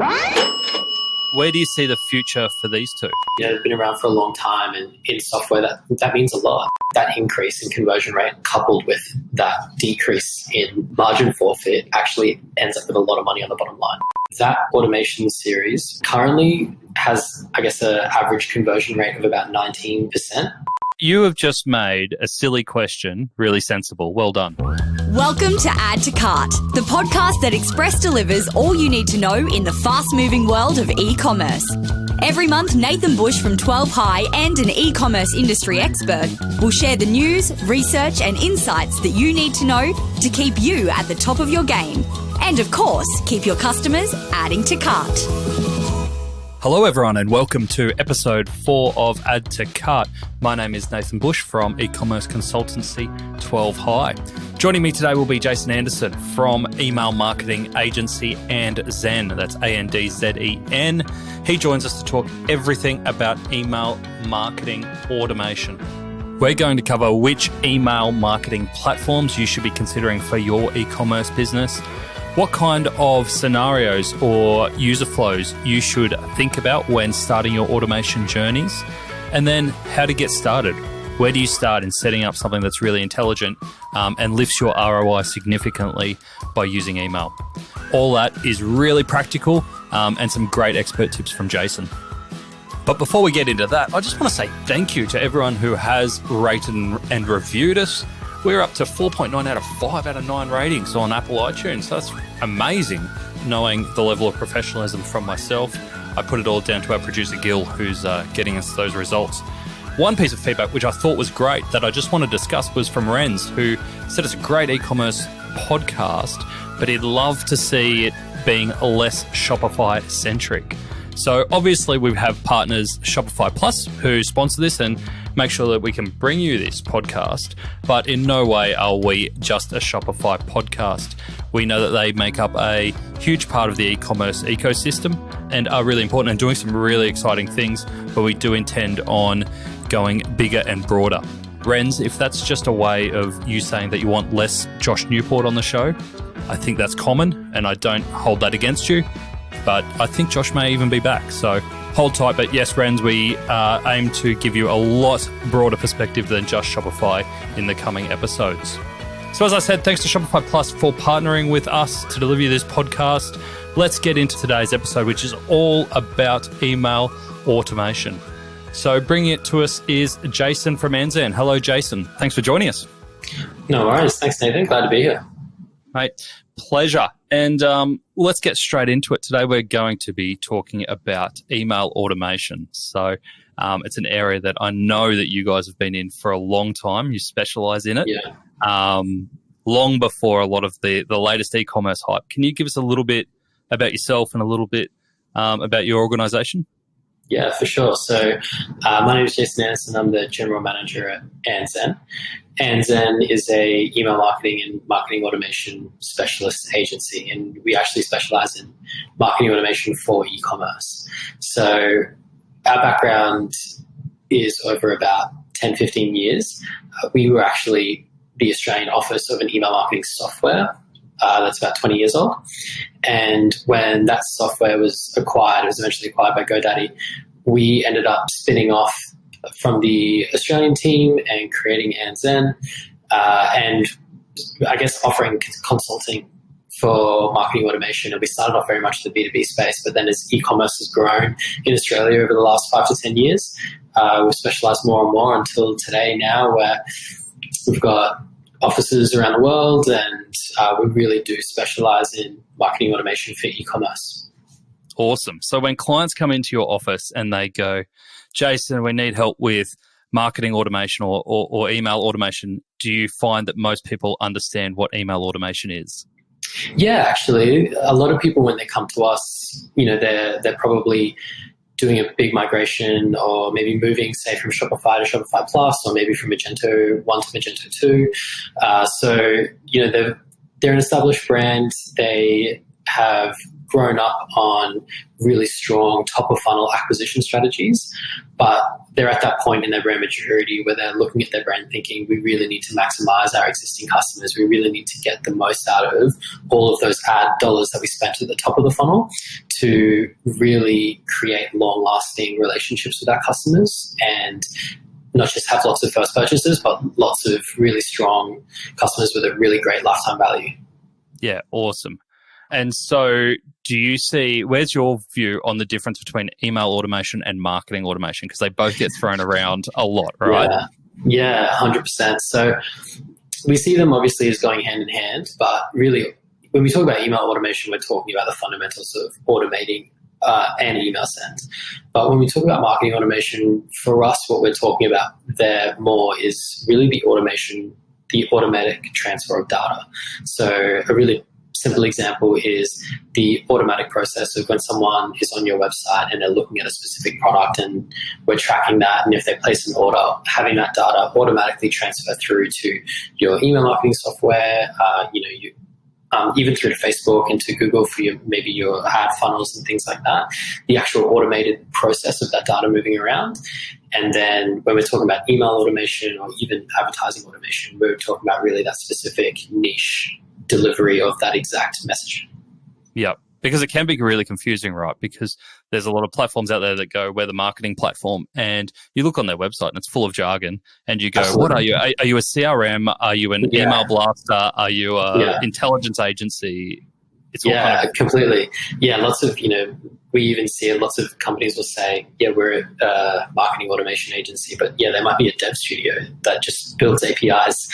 Where do you see the future for these two? They've been around for a long time, and in software that means a lot. That increase in conversion rate coupled with that decrease in margin forfeit actually ends up with a lot of money on the bottom line. That automation series currently has, I guess, an average conversion rate of about 19%. You have just made a silly question really sensible. Well done. Welcome to Add to Cart, the podcast that Express delivers all you need to know in the fast-moving world of e-commerce. Every month, Nathan Bush from 12 High and an e-commerce industry expert will share the news, research and insights that you need to know to keep you at the top of your game. And of course, keep your customers adding to cart. Hello everyone and welcome to episode 4 of Add to Cart. My name is Nathan Bush from e-commerce consultancy 12 High. Joining me today will be Jason Anderson from email marketing agency AndZen. That's A-N-D-Z-E-N. He joins us to talk everything about email marketing automation. We're going to cover which email marketing platforms you should be considering for your e-commerce business, what kind of scenarios or user flows you should think about when starting your automation journeys, and then how to get started. Where do you start in setting up something that's really intelligent and lifts your ROI significantly by using email? All that is really practical and some great expert tips from Jason. But before we get into that, I just want to say thank you to everyone who has rated and reviewed us. We're up to 4.9 out of 5 out of 9 ratings on Apple iTunes. So that's amazing, knowing the level of professionalism from myself. I put it all down to our producer, Gil, who's getting us those results. One piece of feedback which I thought was great that I just want to discuss was from Renz, who said it's a great e-commerce podcast, but he'd love to see it being less Shopify-centric. So obviously we have partners Shopify Plus who sponsor this and make sure that we can bring you this podcast, but in no way are we just a Shopify podcast. We know that they make up a huge part of the e-commerce ecosystem and are really important and doing some really exciting things, but we do intend on going bigger and broader. Renz, if that's just a way of you saying that you want less Josh Newport on the show, I think that's common and I don't hold that against you. But I think Josh may even be back. So hold tight. But yes, Renz, we aim to give you a lot broader perspective than just Shopify in the coming episodes. So as I said, thanks to Shopify Plus for partnering with us to deliver you this podcast. Let's get into today's episode, which is all about email automation. So bringing it to us is Jason from AndZen. Hello, Jason. Thanks for joining us. No worries. Thanks, Nathan. Glad to be here. Mate, pleasure. And let's get straight into it. Today we're going to be talking about email automation. So it's an area that I know that you guys have been in for a long time. You specialize in it. Yeah. Long before a lot of the latest e-commerce hype. Can you give us a little bit about yourself and a little bit about your organization? Yeah, for sure. So my name is Jason Anderson. I'm the general manager at AndZen. AndZen is a email marketing and marketing automation specialist agency, and we actually specialize in marketing automation for e-commerce. So our background is over about 10, 15 years. We were actually the Australian office of an email marketing software that's about 20 years old. And when that software was acquired, it was eventually acquired by GoDaddy, we ended up spinning off from the Australian team and creating AndZen, and I guess offering consulting for marketing automation. And we started off very much in the B2B space, but then as e-commerce has grown in Australia over the last 5 to 10 years, we've specialized more and more until today now, where we've got offices around the world, and we really do specialize in marketing automation for e-commerce. Awesome. So when clients come into your office and they go, Jason, we need help with marketing automation or email automation, do you find that most people understand what email automation is? Yeah, actually, a lot of people, when they come to us, they're probably doing a big migration, or maybe moving, say, from Shopify to Shopify Plus, or maybe from Magento 1 to Magento 2. They're an established brand. They have grown up on really strong top-of-funnel acquisition strategies, but they're at that point in their brand maturity where they're looking at their brand thinking, we really need to maximize our existing customers. We really need to get the most out of all of those ad dollars that we spent at the top of the funnel to really create long-lasting relationships with our customers and not just have lots of first purchases, but lots of really strong customers with a really great lifetime value. Yeah, awesome. And so where's your view on the difference between email automation and marketing automation? Because they both get thrown around a lot, right? Yeah, 100%. So we see them obviously as going hand in hand, but really when we talk about email automation, we're talking about the fundamentals of automating an email send. But when we talk about marketing automation, for us, what we're talking about there more is really the automatic transfer of data. So a really simple example is the automatic process of when someone is on your website and they're looking at a specific product and we're tracking that, and if they place an order, having that data automatically transfer through to your email marketing software, even through to Facebook and to Google for maybe your ad funnels and things like that, the actual automated process of that data moving around. And then when we're talking about email automation or even advertising automation, we're talking about really that specific niche delivery of that exact message. Yeah, because it can be really confusing, right? Because there's a lot of platforms out there that go, we're the marketing platform, and you look on their website and it's full of jargon, and you go, Absolutely. What are you? Are you a CRM? Are you an email blaster? Are you a intelligence agency? It's all completely. Yeah, lots of, we even see lots of companies will say, we're a marketing automation agency, but they might be a dev studio that just builds APIs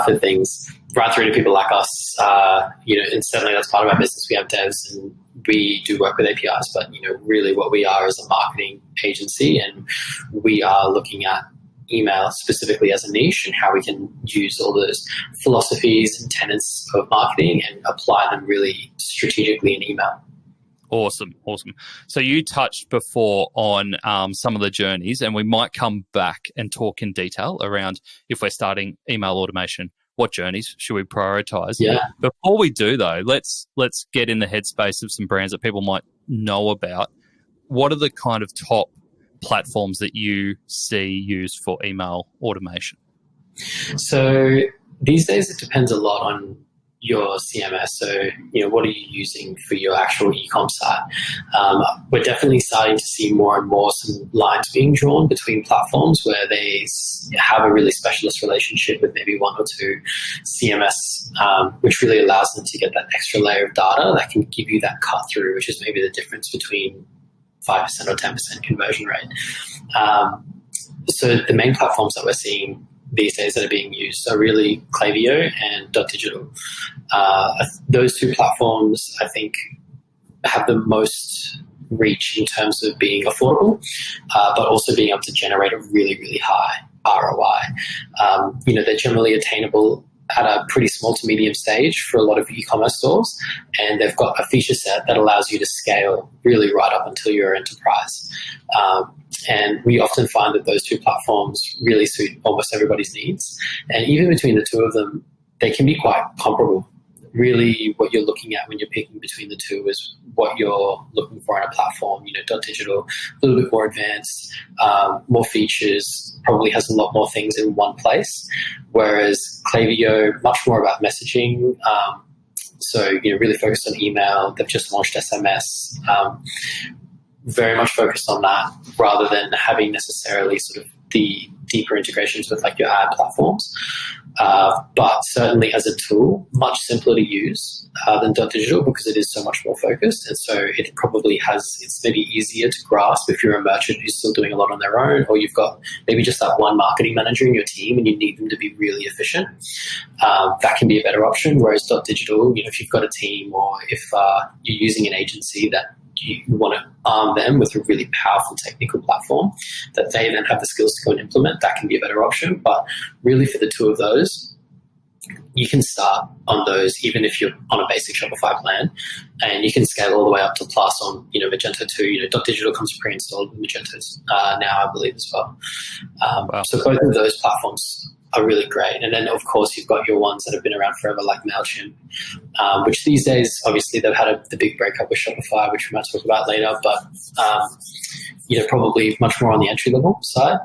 for things. Right through to people like us, and certainly that's part of our business. We have devs and we do work with APIs, but, really what we are is a marketing agency, and we are looking at email specifically as a niche and how we can use all those philosophies and tenets of marketing and apply them really strategically in email. Awesome. So you touched before on some of the journeys, and we might come back and talk in detail around if we're starting email automation, what journeys should we prioritize? Yeah. Before we do, though, let's get in the headspace of some brands that people might know about. What are the kind of top platforms that you see used for email automation? So these days it depends a lot on your CMS. So, what are you using for your actual e-com site? We're definitely starting to see more and more some lines being drawn between platforms where they have a really specialist relationship with maybe one or two CMS, which really allows them to get that extra layer of data that can give you that cut through, which is maybe the difference between 5% or 10% conversion rate. So the main platforms that we're seeing these days that are being used are really Klaviyo and .digital. Those two platforms, I think, have the most reach in terms of being affordable, but also being able to generate a really, really high ROI. They're generally attainable at a pretty small to medium stage for a lot of e-commerce stores, and they've got a feature set that allows you to scale really right up until you're enterprise. And we often find that those two platforms really suit almost everybody's needs. And even between the two of them, they can be quite comparable. Really, what you're looking at when you're picking between the two is what you're looking for in a platform. .digital, a little bit more advanced, more features, probably has a lot more things in one place. Whereas Klaviyo, much more about messaging. So, really focused on email. They've just launched SMS. Very much focused on that rather than having necessarily sort of the deeper integrations with like your ad platforms. But certainly as a tool, much simpler to use than .digital because it is so much more focused. And so it probably it's maybe easier to grasp if you're a merchant who's still doing a lot on their own, or you've got maybe just that one marketing manager in your team and you need them to be really efficient. That can be a better option. Whereas .digital, if you've got a team or if you're using an agency that you want to arm them with a really powerful technical platform that they then have the skills to go and implement, that can be a better option. But really for the two of those, you can start on those even if you're on a basic Shopify plan, and you can scale all the way up to Plus on Magento 2. .digital comes pre-installed with Magento now, I believe, as well. Wow. So both of those platforms are really great. And then, of course, you've got your ones that have been around forever, like MailChimp, which these days, obviously, they've had the big breakup with Shopify, which we might talk about later, but, probably much more on the entry-level side.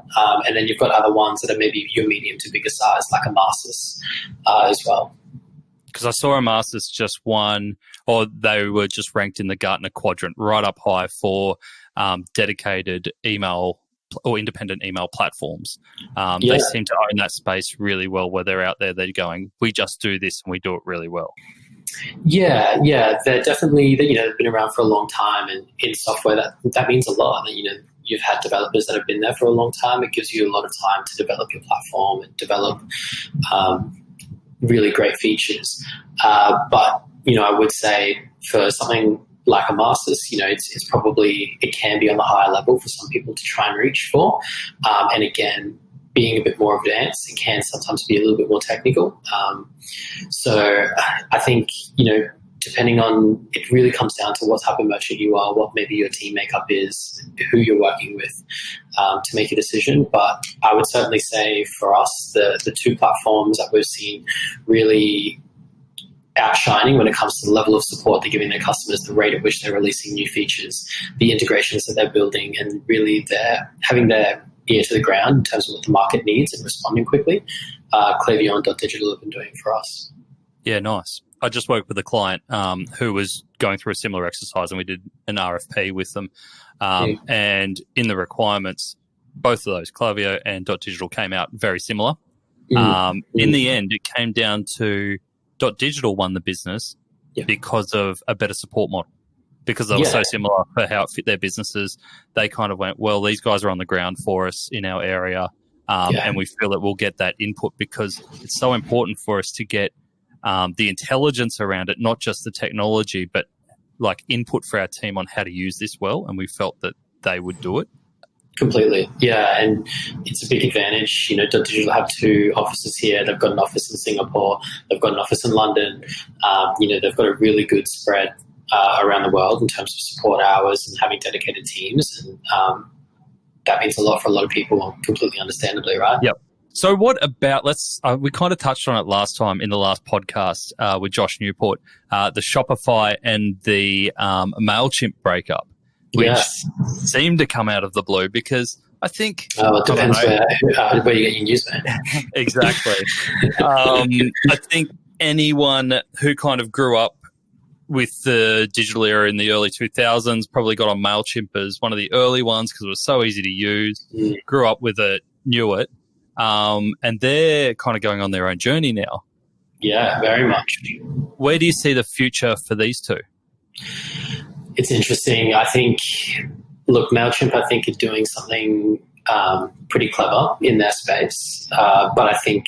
And then you've got other ones that are maybe your medium to bigger size, like a Masters as well. Because I saw a Masters just won, or they were just ranked in the Gartner quadrant right up high for dedicated email or independent email platforms. They seem to own that space really well, where they're out there, they're going, we just do this and we do it really well. Yeah, they're definitely, they've been around for a long time, and in software that means a lot. You've had developers that have been there for a long time. It gives you a lot of time to develop your platform and develop really great features. But I would say for something like a master's, it's probably, it can be on the higher level for some people to try and reach for. And again, being a bit more advanced, it can sometimes be a little bit more technical. So I think, depending on, it really comes down to what type of merchant you are, what maybe your team makeup is, who you're working with, to make a decision. But I would certainly say for us, the two platforms that we've seen really outshining when it comes to the level of support they're giving their customers, the rate at which they're releasing new features, the integrations that they're building, and really they're having their ear to the ground in terms of what the market needs and responding quickly. Klaviyo and Digital have been doing for us. Yeah, nice. I just worked with a client who was going through a similar exercise, and we did an RFP with them. And in the requirements, both of those, Klaviyo and Digital, came out very similar. In the end, it came down to Digital won the business because of a better support model, because they were so similar for how it fit their businesses. They kind of went, well, these guys are on the ground for us in our area, and we feel that we'll get that input, because it's so important for us to get the intelligence around it, not just the technology, but like input for our team on how to use this well. And we felt that they would do it. Completely. Yeah. And it's a big advantage. Digital have two offices here. They've got an office in Singapore. They've got an office in London. They've got a really good spread around the world in terms of support hours and having dedicated teams. And that means a lot for a lot of people, completely understandably, right? Yep. So what about, we kind of touched on it last time in the last podcast with Josh Newport, the Shopify and the MailChimp breakup, which seemed to come out of the blue, because I think... it depends where you get your news, man. Exactly. I think anyone who kind of grew up with the digital era in the early 2000s probably got on MailChimp as one of the early ones because it was so easy to use, grew up with it, knew it, and they're kind of going on their own journey now. Yeah, very much. Where do you see the future for these two? It's interesting. I think, MailChimp, I think, is doing something pretty clever in their space, but I think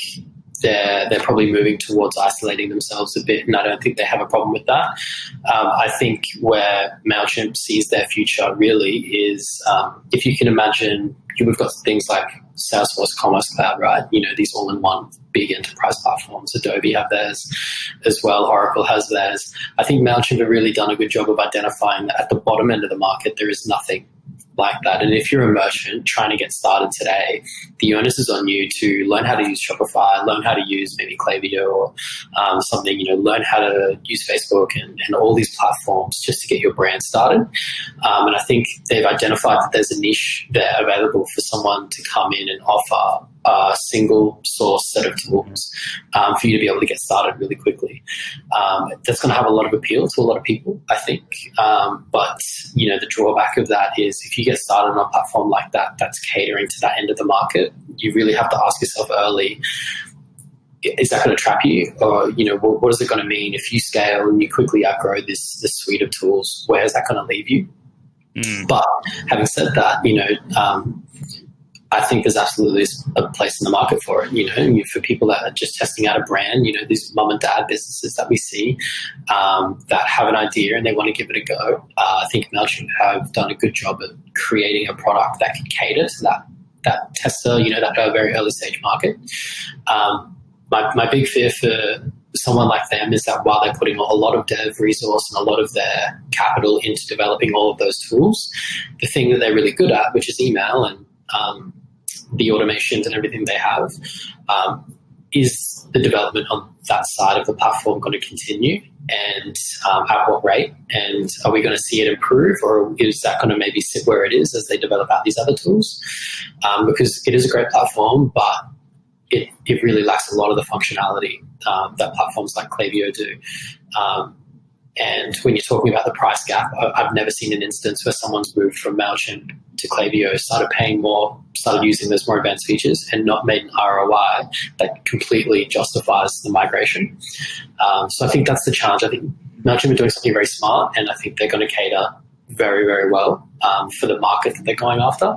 they're probably moving towards isolating themselves a bit, and I don't think they have a problem with that. I think where MailChimp sees their future really is, if you can imagine, we've got things like Salesforce Commerce Cloud, right? These all-in-one big enterprise platforms. Adobe have theirs as well. Oracle has theirs. I think MailChimp have really done a good job of identifying that at the bottom end of the market, there is nothing like that. And if you're a merchant trying to get started today, the onus is on you to learn how to use Shopify, learn how to use maybe Klaviyo or something, learn how to use Facebook and all these platforms just to get your brand started. And I think they've identified that there's a niche there available for someone to come in and offer a single source set of tools for you to be able to get started really quickly. That's going to have a lot of appeal to a lot of people, I think. But, the drawback of that is if you get started on a platform like that, that's catering to that end of the market, you really have to ask yourself early, is that going to trap you? Or, what is it going to mean if you scale and you quickly outgrow this suite of tools? Where is that going to leave you? But having said that, I think there's absolutely a place in the market for it, for people that are just testing out a brand, these mum and dad businesses that we see that have an idea and they want to give it a go. I think MailChimp have done a good job of creating a product that can cater to that tester, that very early stage market. My big fear for someone like them is that while they're putting a lot of dev resource and a lot of their capital into developing all of those tools, the thing that they're really good at, which is email and the automations and everything they have, is the development on that side of the platform going to continue, and at what rate? And are we going to see it improve, or is that going to maybe sit where it is as they develop out these other tools? Because it is a great platform, but it really lacks a lot of the functionality that platforms like Klaviyo do. And when you're talking about the price gap, I've never seen an instance where someone's moved from MailChimp to Klaviyo, started paying more, started using those more advanced features, and not made an ROI that completely justifies the migration. So I think that's the challenge. I think MailChimp are doing something very smart, and I think they're going to cater very, very well for the market that they're going after.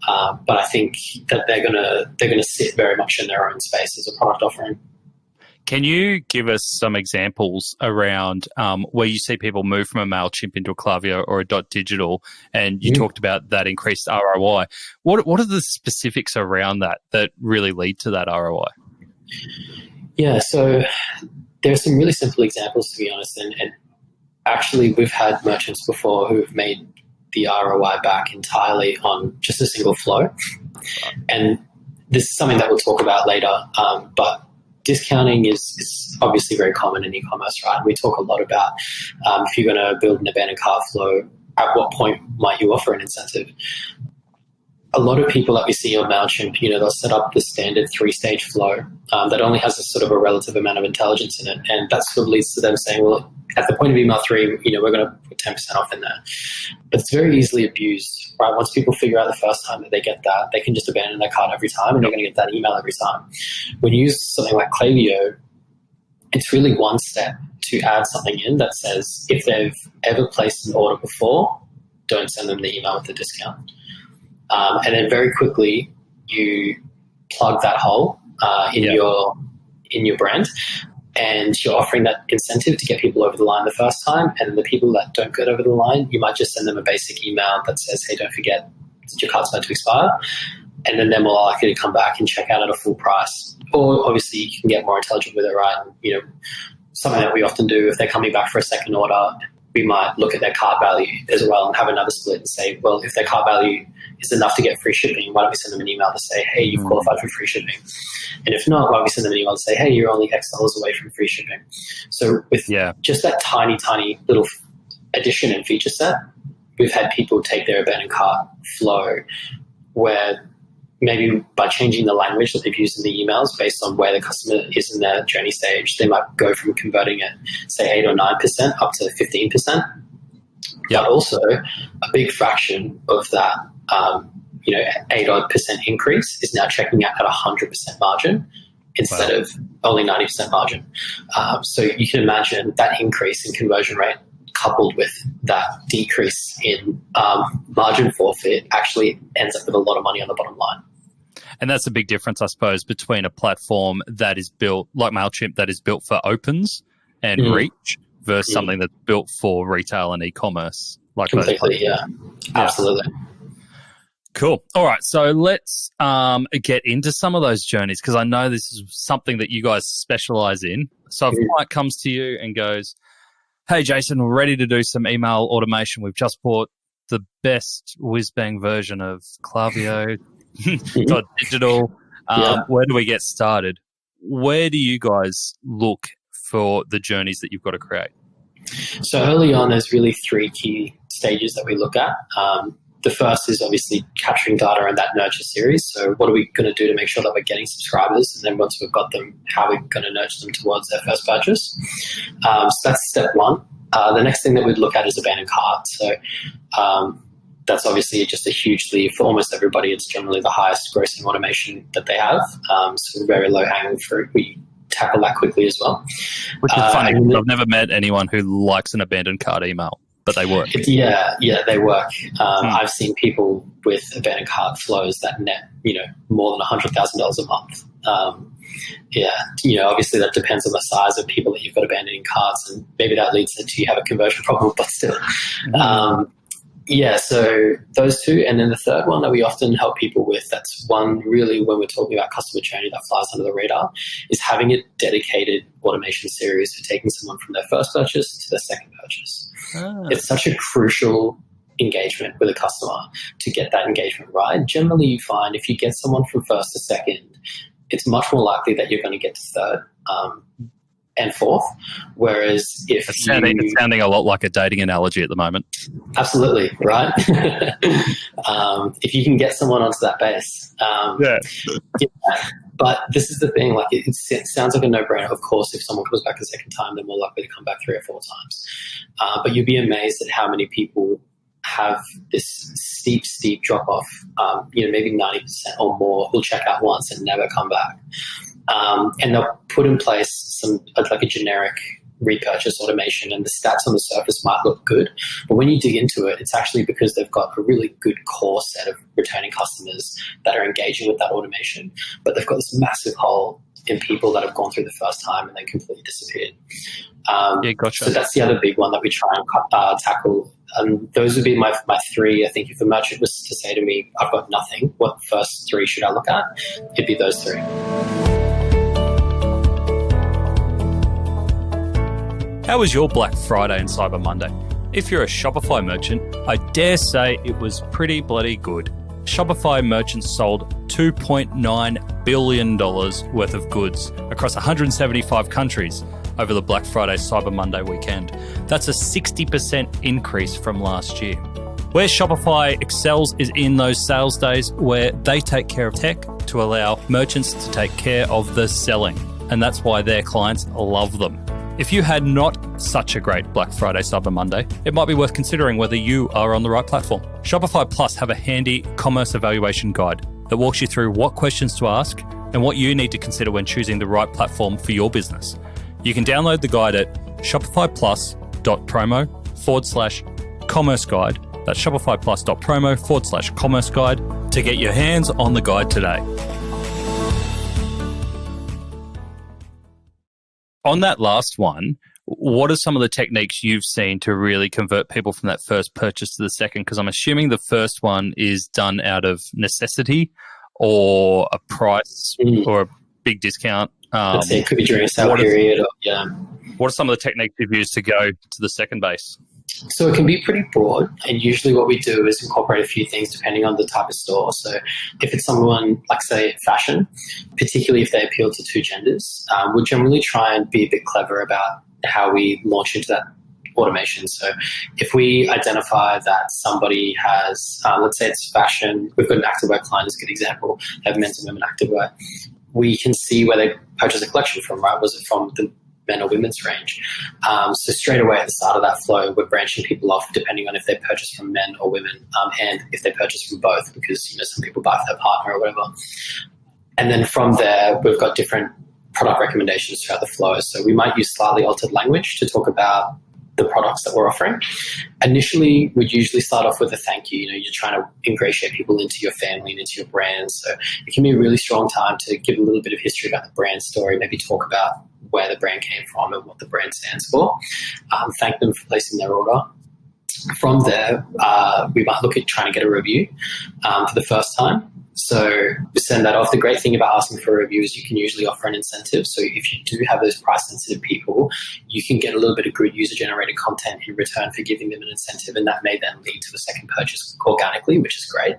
But I think that they're going to sit very much in their own space as a product offering. Can you give us some examples around where you see people move from a MailChimp into a Klaviyo or a .digital, and you talked about that increased ROI. What are the specifics around that really lead to that ROI? Yeah, so there are some really simple examples, to be honest, and actually we've had merchants before who've made the ROI back entirely on just a single flow. And this is something that we'll talk about later, but discounting is obviously very common in e-commerce, right? We talk a lot about if you're going to build an abandoned cart flow, at what point might you offer an incentive? A lot of people that we see on MailChimp, they'll set up the standard 3-stage flow that only has a sort of a relative amount of intelligence in it. And that sort of leads to them saying, well, at the point of email 3, we're going to put 10% off in there. But it's very easily abused, right? Once people figure out the first time that they get that, they can just abandon their cart every time, and they're going to get that email every time. When you use something like Klaviyo, it's really one step to add something in that says, if they've ever placed an order before, don't send them the email with the discount. And then very quickly, you plug that hole in your brand, and you're offering that incentive to get people over the line the first time. And then the people that don't get over the line, you might just send them a basic email that says, hey, don't forget your cart's about to expire. And then they're more likely to come back and check out at a full price. Or obviously you can get more intelligent with it, right? And, something that we often do, if they're coming back for a second order, we might look at their cart value as well and have another split and say, well, if their cart value is enough to get free shipping, why don't we send them an email to say, hey, you've qualified for free shipping? And if not, why don't we send them an email to say, hey, you're only X dollars away from free shipping? So with just that tiny, tiny little addition and feature set, we've had people take their abandoned cart flow where maybe by changing the language that they've used in the emails based on where the customer is in their journey stage, they might go from converting it, say, 8 or 9% up to 15%. But also a big fraction of that 8% increase is now checking out at 100% margin instead of only 90% margin. So you can imagine that increase in conversion rate coupled with that decrease in margin forfeit actually ends up with a lot of money on the bottom line. And that's a big difference, I suppose, between a platform that is built, like MailChimp, that is built for opens and reach versus something that's built for retail and e-commerce. Like completely, absolutely. Cool. All right, so let's get into some of those journeys, because I know this is something that you guys specialize in. So if a client comes to you and goes, hey, Jason, we're ready to do some email automation. We've just bought the best whiz-bang version of Klaviyo, .digital. Where do we get started? Where do you guys look for the journeys that you've got to create? So early on, there's really 3 key stages that we look at. The first is obviously capturing data in that nurture series. So what are we going to do to make sure that we're getting subscribers? And then once we've got them, how are we going to nurture them towards their first purchase? So that's step 1. The next thing that we'd look at is abandoned cart. So that's obviously just a huge lead for almost everybody. It's generally the highest grossing automation that they have. So very low hanging fruit. We tackle that quickly as well. Which is funny, because I've never met anyone who likes an abandoned cart email, but they work. They work. I've seen people with abandoned cart flows that net, more than $100,000 a month. Obviously that depends on the size of people that you've got abandoning carts, and maybe that leads to you have a conversion problem, but still. So those 2. And then the third one that we often help people with, that's one really when we're talking about customer journey that flies under the radar, is having a dedicated automation series for taking someone from their first purchase to their second purchase. It's such a crucial engagement with a customer to get that engagement right. Generally, you find if you get someone from first to second, it's much more likely that you're going to get to third. and forth. Whereas if it's sounding a lot like a dating analogy at the moment. Absolutely, right? If you can get someone onto that base. Yeah. But this is the thing, like it sounds like a no-brainer. Of course, if someone comes back a second time, they're more likely to come back 3 or 4 times. But you'd be amazed at how many people have this steep drop-off, maybe 90% or more who'll check out once and never come back. And they'll put in place like a generic repurchase automation, and the stats on the surface might look good, but when you dig into it, it's actually because they've got a really good core set of returning customers that are engaging with that automation, but they've got this massive hole in people that have gone through the first time and then completely disappeared. Gotcha. So that's the other big one that we try and tackle. And those would be my 3. I think if a merchant was to say to me, I've got nothing, what first 3 should I look at? It'd be those 3. How was your Black Friday and Cyber Monday? If you're a Shopify merchant, I dare say it was pretty bloody good. Shopify merchants sold $2.9 billion worth of goods across 175 countries over the Black Friday Cyber Monday weekend. That's a 60% increase from last year. Where Shopify excels is in those sales days where they take care of tech to allow merchants to take care of the selling. And that's why their clients love them. If you had not such a great Black Friday Cyber Monday, it might be worth considering whether you are on the right platform. Shopify Plus have a handy commerce evaluation guide that walks you through what questions to ask and what you need to consider when choosing the right platform for your business. You can download the guide at shopifyplus.promo/commerce guide. That's shopifyplus.promo/commerce guide to get your hands on the guide today. On that last one, what are some of the techniques you've seen to really convert people from that first purchase to the second? Because I'm assuming the first one is done out of necessity or a price or a big discount. Let's say it could be during a sale period. What are some of the techniques you've used to go to the second base? So it can be pretty broad, and usually what we do is incorporate a few things depending on the type of store. So if it's someone like, say, fashion, particularly if they appeal to 2 genders, we'll generally try and be a bit clever about how we launch into that automation. So if we identify that somebody has, let's say it's fashion, we've got an activewear client as a good example, they have men's and women activewear, we can see where they purchased a collection from, right? Was it from the men or women's range? So straight away at the start of that flow, we're branching people off depending on if they purchase from men or women, and if they purchase from both, because some people buy for their partner or whatever. And then from there, we've got different product recommendations throughout the flow. So we might use slightly altered language to talk about the products that we're offering. Initially, we'd usually start off with a thank you. You're trying to ingratiate people into your family and into your brand. So it can be a really strong time to give a little bit of history about the brand story, maybe talk about where the brand came from and what the brand stands for. Thank them for placing their order. From there, we might look at trying to get a review for the first time. So we send that off. The great thing about asking for a review is you can usually offer an incentive. So if you do have those price-sensitive people, you can get a little bit of good user-generated content in return for giving them an incentive, and that may then lead to a second purchase organically, which is great.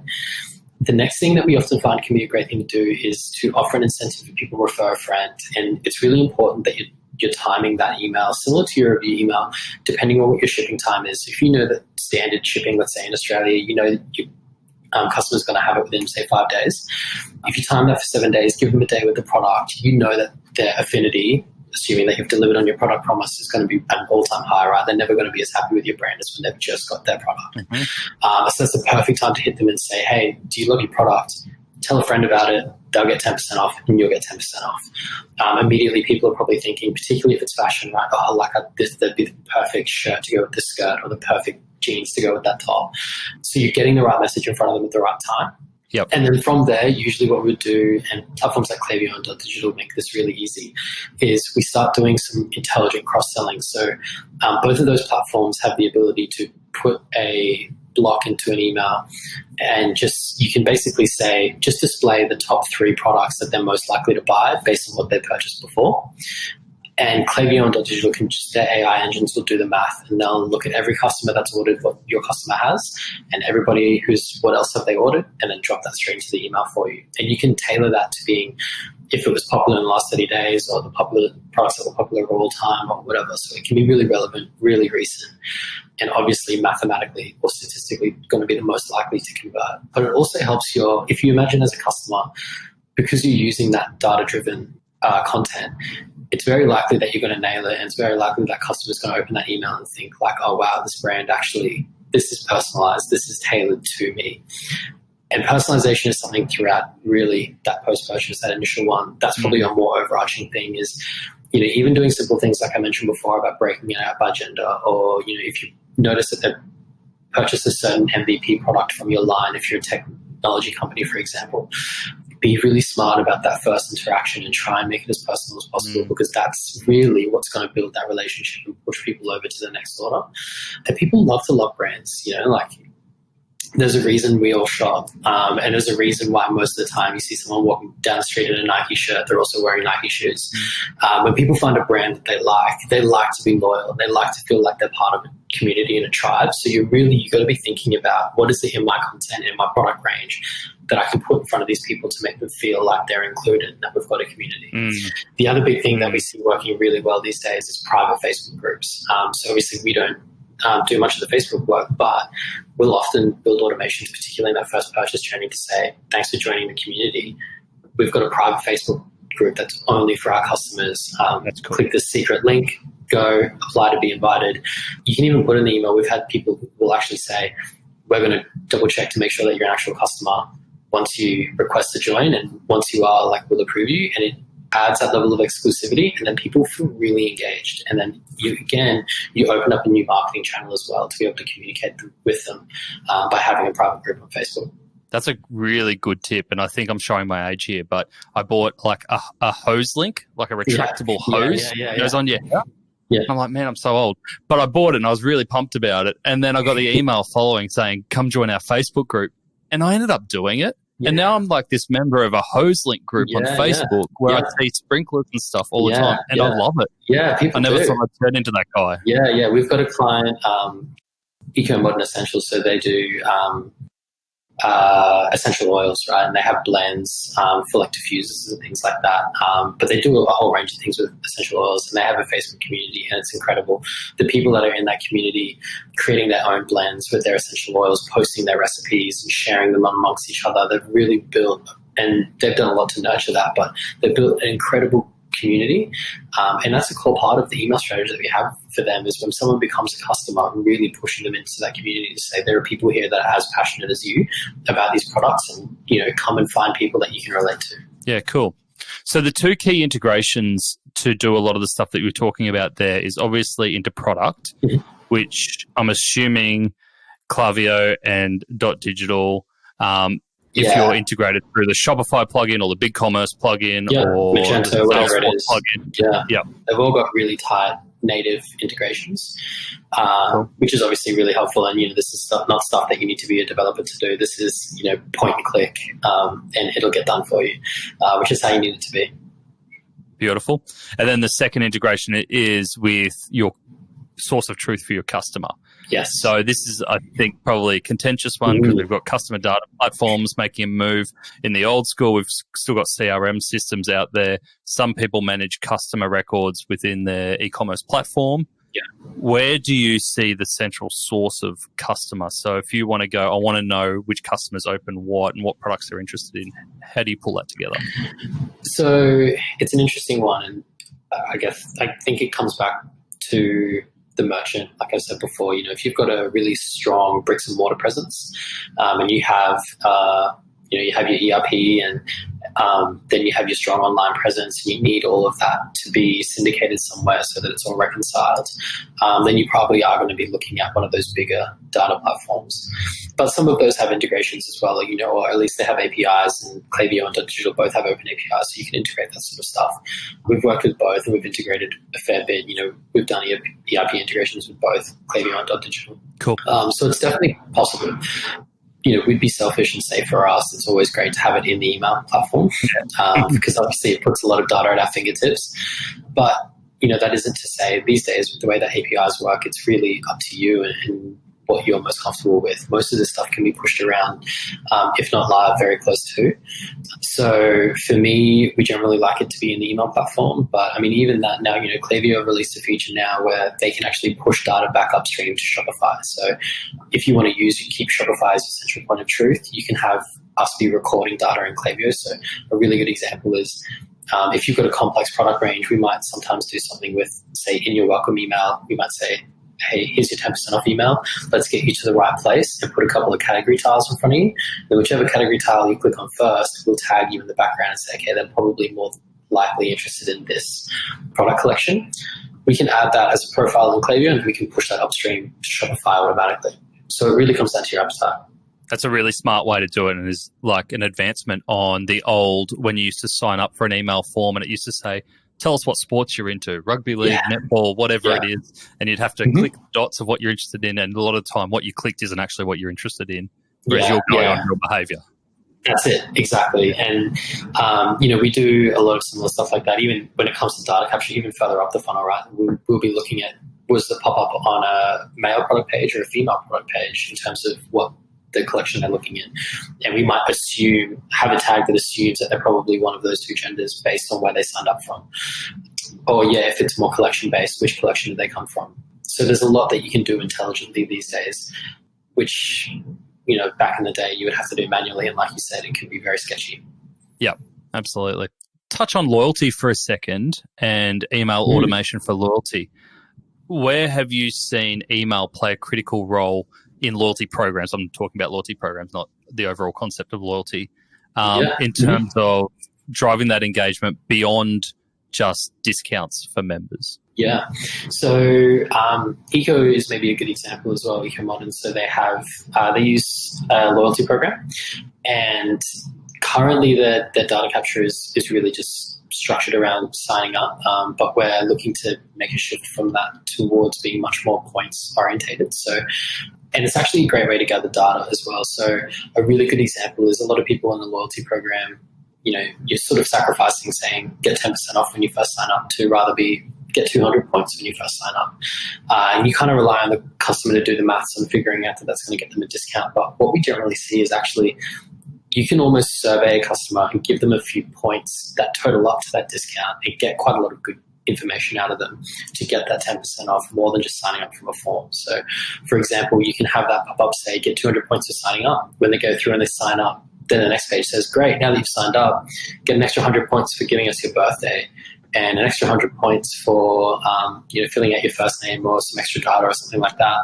The next thing that we often find can be a great thing to do is to offer an incentive for people to refer a friend. And it's really important that you're timing that email similar to your review email, depending on what your shipping time is. If you know that standard shipping, let's say in Australia, your customer's going to have it within, say, 5 days. If you time that for 7 days, give them a day with the product, you know that their affinity, assuming that you've delivered on your product promise, is going to be at an all-time high, right? They're never going to be as happy with your brand as when they've just got their product. Mm-hmm. So that's the perfect time to hit them and say, hey, do you love your product? Tell a friend about it. They'll get 10% off and you'll get 10% off. Immediately, people are probably thinking, particularly if it's fashion, right? Oh, that'd be the perfect shirt to go with this skirt, or the perfect jeans to go with that top. So you're getting the right message in front of them at the right time. Yep. And then from there, usually what we would do, and platforms like Klaviyo and Digital make this really easy, is we start doing some intelligent cross-selling. So both of those platforms have the ability to put a block into an email, and you can basically say, display the top 3 products that they're most likely to buy based on what they purchased before. And Klaviyo.digital can just, their AI engines will do the math, and they'll look at every customer that's ordered what your customer has and everybody who's what else have they ordered, and then drop that straight into the email for you. And you can tailor that to being if it was popular in the last 30 days or the popular products that were popular all time or whatever. So it can be really relevant, really recent, and obviously mathematically or statistically going to be the most likely to convert. But it also helps if you imagine as a customer, because you're using that data-driven content, it's very likely that you're going to nail it, and it's very likely that customer's going to open that email and think like, oh wow, this brand actually, this is personalized, this is tailored to me. And personalization is something throughout really that post-purchase, that initial one. That's probably a more overarching thing is, even doing simple things like I mentioned before about breaking it out by gender, or, if you notice that they've purchased a certain MVP product from your line, if you're a technology company, for example, be really smart about that first interaction and try and make it as personal as possible, because that's really what's going to build that relationship and push people over to the next order. And people love to love brands, like there's a reason we all shop, and there's a reason why most of the time you see someone walking down the street in a Nike shirt, they're also wearing Nike shoes. When people find a brand that they like to be loyal, they like to feel like they're part of a community and a tribe. So you got to be thinking about what is it in my content, in my product range that I can put in front of these people to make them feel like they're included, that we've got a community. The other big thing that we see working really well these days is private Facebook groups. So obviously we don't do much of the Facebook work, but we'll often build automations, particularly in that first purchase journey, to say, thanks for joining the community. We've got a private Facebook group that's only for our customers. That's cool. Click this secret link, go apply to be invited. You can even put in the email. We've had people who will actually say, we're going to double check to make sure that you're an actual customer once you request to join, and once you are, we'll approve you. And it adds that level of exclusivity, and then people feel really engaged. And then you open up a new marketing channel as well to be able to communicate with them by having a private group on Facebook. That's a really good tip, and I think I'm showing my age here, but I bought a hose link, like a retractable hose. It goes on your hair. Yeah. I'm like, man, I'm so old. But I bought it and I was really pumped about it. And then I got the email following saying, come join our Facebook group. And I ended up doing it. Yeah. And now I'm like this member of a hose link group on Facebook where I see sprinklers and stuff all the time. And I love it. Yeah, people I never do. thought I'd turn into that guy. Yeah. We've got a client, Eco Modern Essentials, so they do essential oils, right? And they have blends for diffusers and things like that. But they do a whole range of things with essential oils, and they have a Facebook community, and it's incredible. The people that are in that community creating their own blends with their essential oils, posting their recipes and sharing them amongst each other, they've really built, and they've done a lot to nurture that, but they've built an incredible community. And that's a core part of the email strategy that we have for them, is when someone becomes a customer, really pushing them into that community to say, there are people here that are as passionate as you about these products, and come and find people that you can relate to. Yeah, cool. So the two key integrations to do a lot of the stuff that you were talking about there is obviously into product, which I'm assuming Klaviyo and .digital, if you're integrated through the Shopify plugin or the BigCommerce plugin or Magento, whatever it is. Plugin. Yeah. They've all got really tight native integrations, which is obviously really helpful. And, this is not stuff that you need to be a developer to do. This is, point and click, and it'll get done for you, which is how you need it to be. Beautiful. And then the second integration is with your source of truth for your customer. Yes. So this is, I think, probably a contentious one because we've got customer data platforms making a move. In the old school, we've still got CRM systems out there. Some people manage customer records within their e-commerce platform. Yeah. Where do you see the central source of customer? So if you want to go, I want to know which customers open what and what products they're interested in. How do you pull that together? So it's an interesting one. And I think it comes back to the merchant. Like I said before, if you've got a really strong bricks and mortar presence, and you have your ERP, and then you have your strong online presence, and you need all of that to be syndicated somewhere so that it's all reconciled, then you probably are going to be looking at one of those bigger data platforms. But some of those have integrations as well, or at least they have APIs, and Klaviyo and .digital both have open APIs, so you can integrate that sort of stuff. We've worked with both, and we've integrated a fair bit. We've done ERP integrations with both Klaviyo and .digital. Cool. So it's definitely possible. We'd be selfish and say for us, it's always great to have it in the email platform, because obviously it puts a lot of data at our fingertips. But, that isn't to say these days with the way that APIs work, it's really up to you and what you're most comfortable with. Most of this stuff can be pushed around, if not live, very close to. So for me, we generally like it to be an email platform. But I mean, even that now, Klaviyo released a feature now where they can actually push data back upstream to Shopify. So if you want to keep Shopify as your central point of truth, you can have us be recording data in Klaviyo. So a really good example is if you've got a complex product range, we might sometimes do something with, say, in your welcome email, we might say, hey, here's your 10% off email. Let's get you to the right place and put a couple of category tiles in front of you. Then whichever category tile you click on first, we'll tag you in the background and say, okay, they're probably more likely interested in this product collection. We can add that as a profile in Klaviyo and we can push that upstream to Shopify automatically. So it really comes down to your appetite. That's a really smart way to do it, and is like an advancement on the old when you used to sign up for an email form and it used to say, tell us what sports you're into, rugby league, netball, whatever it is. And you'd have to click dots of what you're interested in. And a lot of the time what you clicked isn't actually what you're interested in, whereas you're going on your behavior. That's it, exactly. And, we do a lot of similar stuff like that, even when it comes to data capture, even further up the funnel, right? We'll be looking at, was the pop-up on a male product page or a female product page in terms of what the collection they're looking at. And we might have a tag that assumes that they're probably one of those two genders based on where they signed up from. Or if it's more collection-based, which collection did they come from? So there's a lot that you can do intelligently these days, which, back in the day you would have to do manually. And like you said, it can be very sketchy. Yeah, absolutely. Touch on loyalty for a second and email automation for loyalty. Where have you seen email play a critical role in loyalty programs? I'm talking about loyalty programs, not the overall concept of loyalty, in terms of driving that engagement beyond just discounts for members. Yeah. So Eco is maybe a good example as well, Eco Modern. So they use a loyalty program, and currently their data capture is really just structured around signing up, but we're looking to make a shift from that towards being much more points orientated. And it's actually a great way to gather data as well. So a really good example is a lot of people in the loyalty program, you're sort of sacrificing saying get 10% off when you first sign up to rather get 200 points when you first sign up. And you kind of rely on the customer to do the maths and figuring out that that's going to get them a discount. But what we generally see is actually you can almost survey a customer and give them a few points that total up to that discount and get quite a lot of good information out of them to get that 10% off more than just signing up from a form. So, for example, you can have that pop up say, get 200 points for signing up. When they go through and they sign up, then the next page says, great, now that you've signed up, get an extra 100 points for giving us your birthday and an extra 100 points for filling out your first name or some extra data or something like that.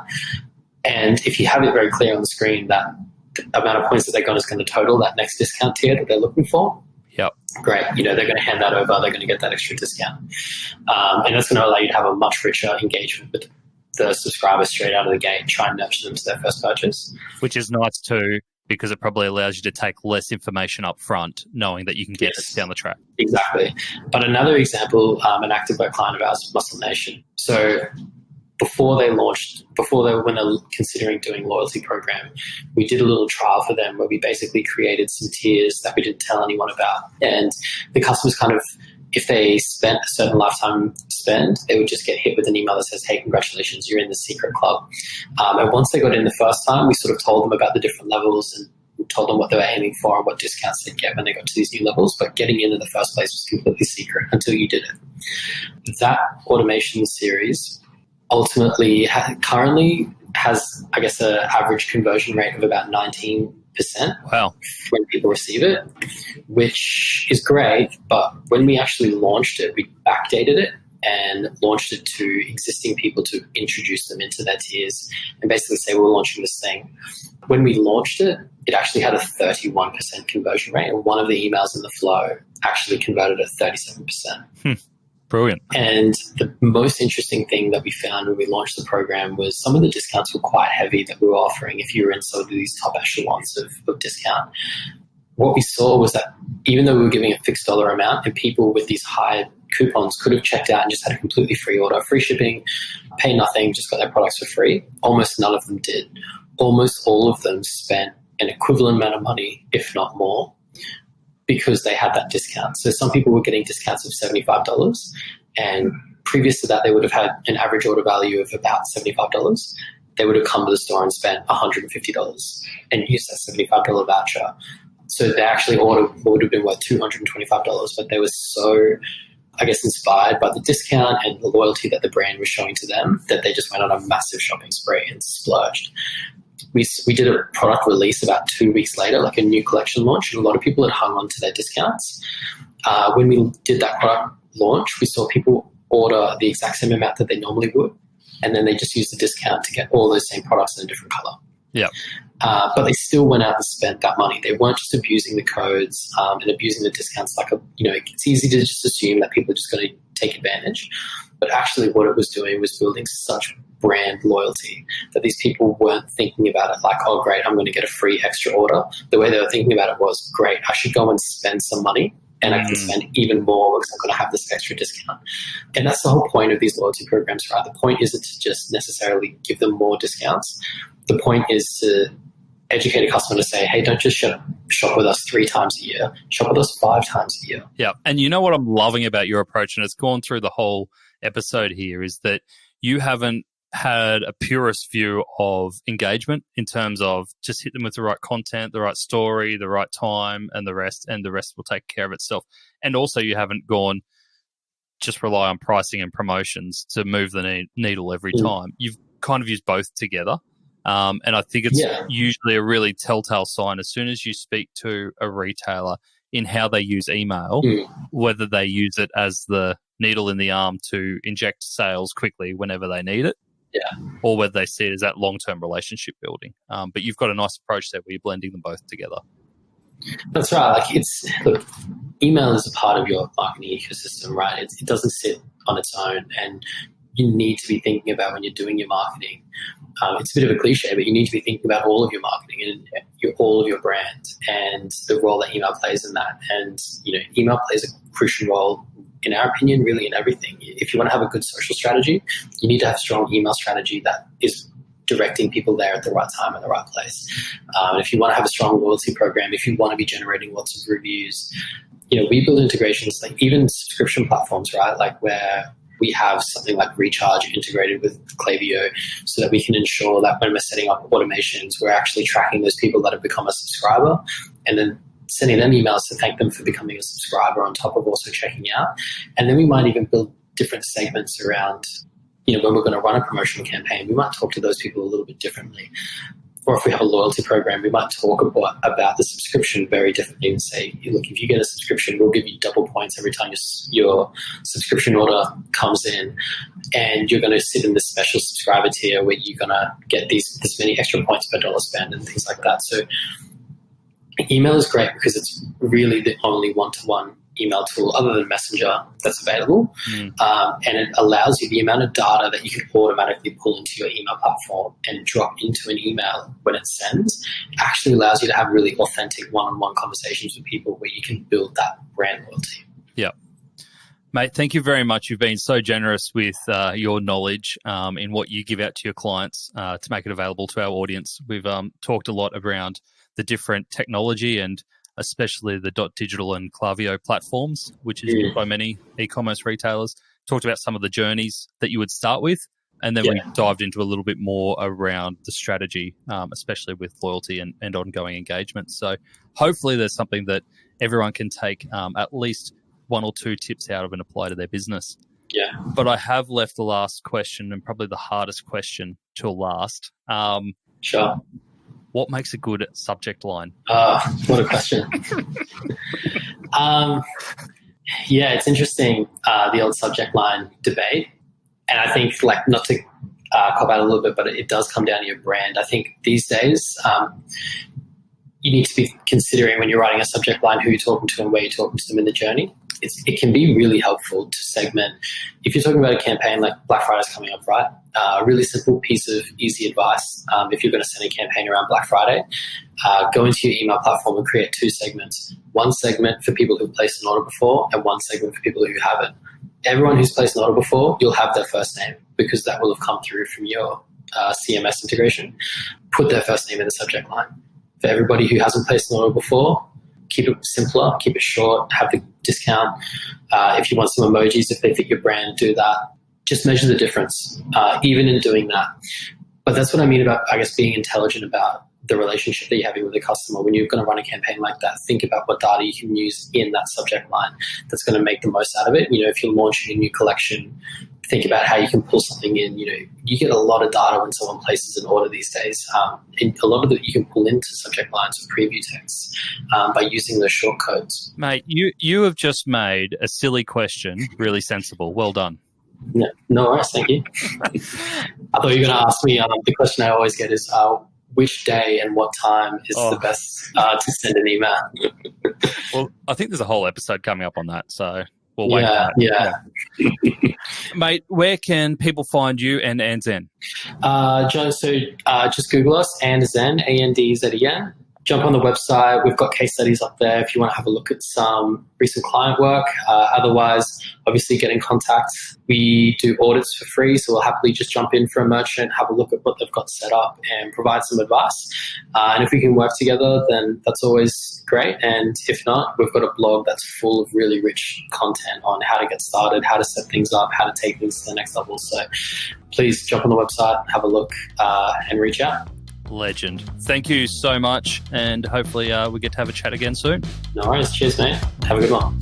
And if you have it very clear on the screen that the amount of points that they're going is going to total that next discount tier that they're looking for, great. They're going to hand that over. They're going to get that extra discount. And that's going to allow you to have a much richer engagement with the subscribers straight out of the gate, try and nurture them to their first purchase. Which is nice too, because it probably allows you to take less information up front, knowing that you can get it down the track. Exactly. But another example, an ActiveWeb client of ours, Muscle Nation. So when they were considering doing loyalty program, we did a little trial for them where we basically created some tiers that we didn't tell anyone about. And the customers kind of, if they spent a certain lifetime spend, they would just get hit with an email that says, hey, congratulations, you're in the secret club. And once they got in the first time, we sort of told them about the different levels and told them what they were aiming for and what discounts they'd get when they got to these new levels. But getting in the first place was completely secret until you did it. That automation series ultimately currently has, I guess, an average conversion rate of about 19%. Wow. When people receive it, which is great. But when we actually launched it, we backdated it and launched it to existing people to introduce them into their tiers and basically say, we're launching this thing. When we launched it, it actually had a 31% conversion rate. And one of the emails in the flow actually converted at 37%. Brilliant. And the most interesting thing that we found when we launched the program was some of the discounts were quite heavy that we were offering if you were in some of these top echelons of discount. What we saw was that even though we were giving a fixed dollar amount and people with these high coupons could have checked out and just had a completely free order, free shipping, pay nothing, just got their products for free, almost none of them did. Almost all of them spent an equivalent amount of money, if not more, because they had that discount. So some people were getting discounts of $75 And previous to that, they would have had an average order value of about $75. They would have come to the store and spent $150 and used that $75 voucher. So they actually order would have been worth $225, but they were so, I guess, inspired by the discount and the loyalty that the brand was showing to them that they just went on a massive shopping spree and splurged. We did a product release about 2 weeks later, like a new collection launch, and a lot of people had hung on to their discounts. When we did that product launch, we saw people order the exact same amount that they normally would, and then they just used the discount to get all those same products in a different color. Yeah. But they still went out and spent that money. They weren't just abusing the codes and abusing the discounts. It's easy to just assume that people are just going to take advantage. But actually what it was doing was building such brand loyalty that these people weren't thinking about it like, oh, great, I'm going to get a free extra order. The way they were thinking about it was, great, I should go and spend some money and I can spend even more because I'm going to have this extra discount. And that's the whole point of these loyalty programs, right? The point isn't to just necessarily give them more discounts. The point is to educate a customer to say, hey, don't just shop with us 3 times a year. Shop with us 5 times a year. Yeah. And you know what I'm loving about your approach, and it's gone through the whole episode here, is that you haven't had a purist view of engagement in terms of just hit them with the right content, the right story, the right time, and the rest will take care of itself. And also you haven't gone just rely on pricing and promotions to move the needle every time. You've kind of used both together. And I think it's usually a really telltale sign as soon as you speak to a retailer in how they use email, whether they use it as the needle in the arm to inject sales quickly whenever they need it, or whether they see it as that long-term relationship building. But you've got a nice approach there where you're blending them both together. That's right. Look, email is a part of your marketing ecosystem, right? It doesn't sit on its own, and you need to be thinking about when you're doing your marketing. It's a bit of a cliche, but you need to be thinking about all of your marketing and all of your brand and the role that email plays in that. And, email plays a crucial role, in our opinion, really in everything. If you want to have a good social strategy, you need to have a strong email strategy that is directing people there at the right time and the right place. If you want to have a strong loyalty program, if you want to be generating lots of reviews, we build integrations, like even subscription platforms, right? Like where we have something like Recharge integrated with Klaviyo so that we can ensure that when we're setting up automations, we're actually tracking those people that have become a subscriber and then sending them emails to thank them for becoming a subscriber on top of also checking out. And then we might even build different segments around, when we're going to run a promotional campaign, we might talk to those people a little bit differently. Or if we have a loyalty program, we might talk about the subscription very differently and say, look, if you get a subscription, we'll give you double points every time your subscription order comes in. And you're going to sit in this special subscriber tier where you're going to get this many extra points per dollar spend and things like that. So email is great because it's really the only one-to-one email tool other than Messenger that's available. And it allows you the amount of data that you can automatically pull into your email platform and drop into an email when it sends. It actually allows you to have really authentic one-on-one conversations with people where you can build that brand loyalty. Yeah. Mate, thank you very much. You've been so generous with your knowledge in what you give out to your clients to make it available to our audience. We've talked a lot around the different technology and especially the .digital and Klaviyo platforms, which is used by many e-commerce retailers. Talked about some of the journeys that you would start with, and then we dived into a little bit more around the strategy, especially with loyalty and ongoing engagement. So hopefully there's something that everyone can take at least 1 or 2 tips out of and apply to their business. Yeah. But I have left the last question, and probably the hardest question, till last. Sure. What makes a good subject line? What a question. It's interesting, the old subject line debate. And I think, not to cop out a little bit, but it does come down to your brand. I think these days you need to be considering when you're writing a subject line who you're talking to and where you're talking to them in the journey. It can be really helpful to segment. If you're talking about a campaign like Black Friday's coming up, right? A really simple piece of easy advice. If you're going to send a campaign around Black Friday, go into your email platform and create 2 segments. One segment for people who've placed an order before and one segment for people who haven't. Everyone who's placed an order before, you'll have their first name because that will have come through from your CMS integration. Put their first name in the subject line. For everybody who hasn't placed an order before, keep it simpler, keep it short, have the discount. If you want some emojis, if they fit your brand, do that. Just measure the difference, even in doing that. But that's what I mean about, I guess, being intelligent about the relationship that you're having with the customer. When you're going to run a campaign like that, think about what data you can use in that subject line that's going to make the most out of it. If you're launching a new collection, think about how you can pull something in. You get a lot of data when someone places an order these days. And a lot of it you can pull into subject lines or preview text by using those short codes. Mate, you have just made a silly question really sensible. Well done. No worries, thank you. I thought you were going to ask me, the question I always get is, which day and what time is the best to send an email? Well, I think there's a whole episode coming up on that, so we'll wait for that. Yeah. Mate, where can people find you and Zen? Just Google us, Zen, ANDZEN. Jump on the website. We've got case studies up there if you want to have a look at some recent client work. Otherwise, obviously get in contact. We do audits for free, so we'll happily just jump in for a merchant, have a look at what they've got set up and provide some advice. And if we can work together, then that's always great. And if not, we've got a blog that's full of really rich content on how to get started, how to set things up, how to take things to the next level. So please jump on the website, have a look, and reach out. Legend. Thank you so much, and hopefully we get to have a chat again soon. No worries. Cheers, mate. Have a good one.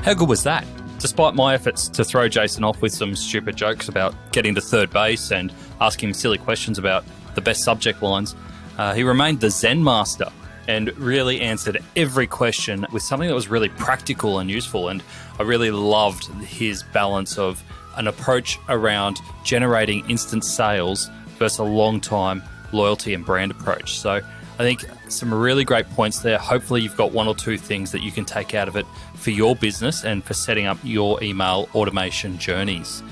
How good was that? Despite my efforts to throw Jason off with some stupid jokes about getting to third base and asking him silly questions about the best subject lines, he remained the Zen master and really answered every question with something that was really practical and useful. And I really loved his balance of an approach around generating instant sales versus a long-time loyalty and brand approach. So I think some really great points there. Hopefully you've got one or two things that you can take out of it for your business and for setting up your email automation journeys.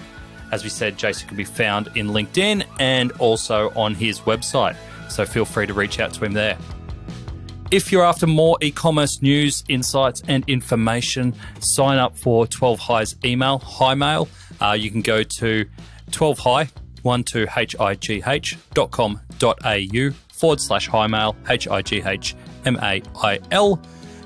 As we said, Jason can be found in LinkedIn and also on his website. So feel free to reach out to him there. If you're after more e-commerce news, insights, and information, sign up for 12 High's email, High Mail. You can go to 12high.com.au/highmail, HIGHMAIL,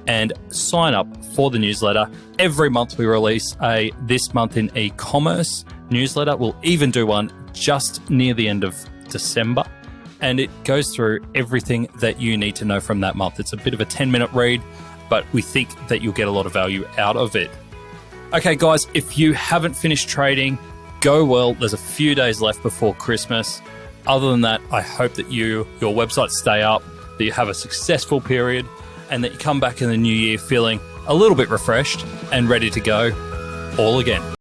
and sign up for the newsletter. Every month we release a This Month in E-commerce newsletter. We'll even do one just near the end of December. And it goes through everything that you need to know from that month. It's a bit of a 10-minute read, but we think that you'll get a lot of value out of it. Okay, guys, if you haven't finished trading, go well. There's a few days left before Christmas. Other than that, I hope that your websites stay up, that you have a successful period, and that you come back in the new year feeling a little bit refreshed and ready to go all again.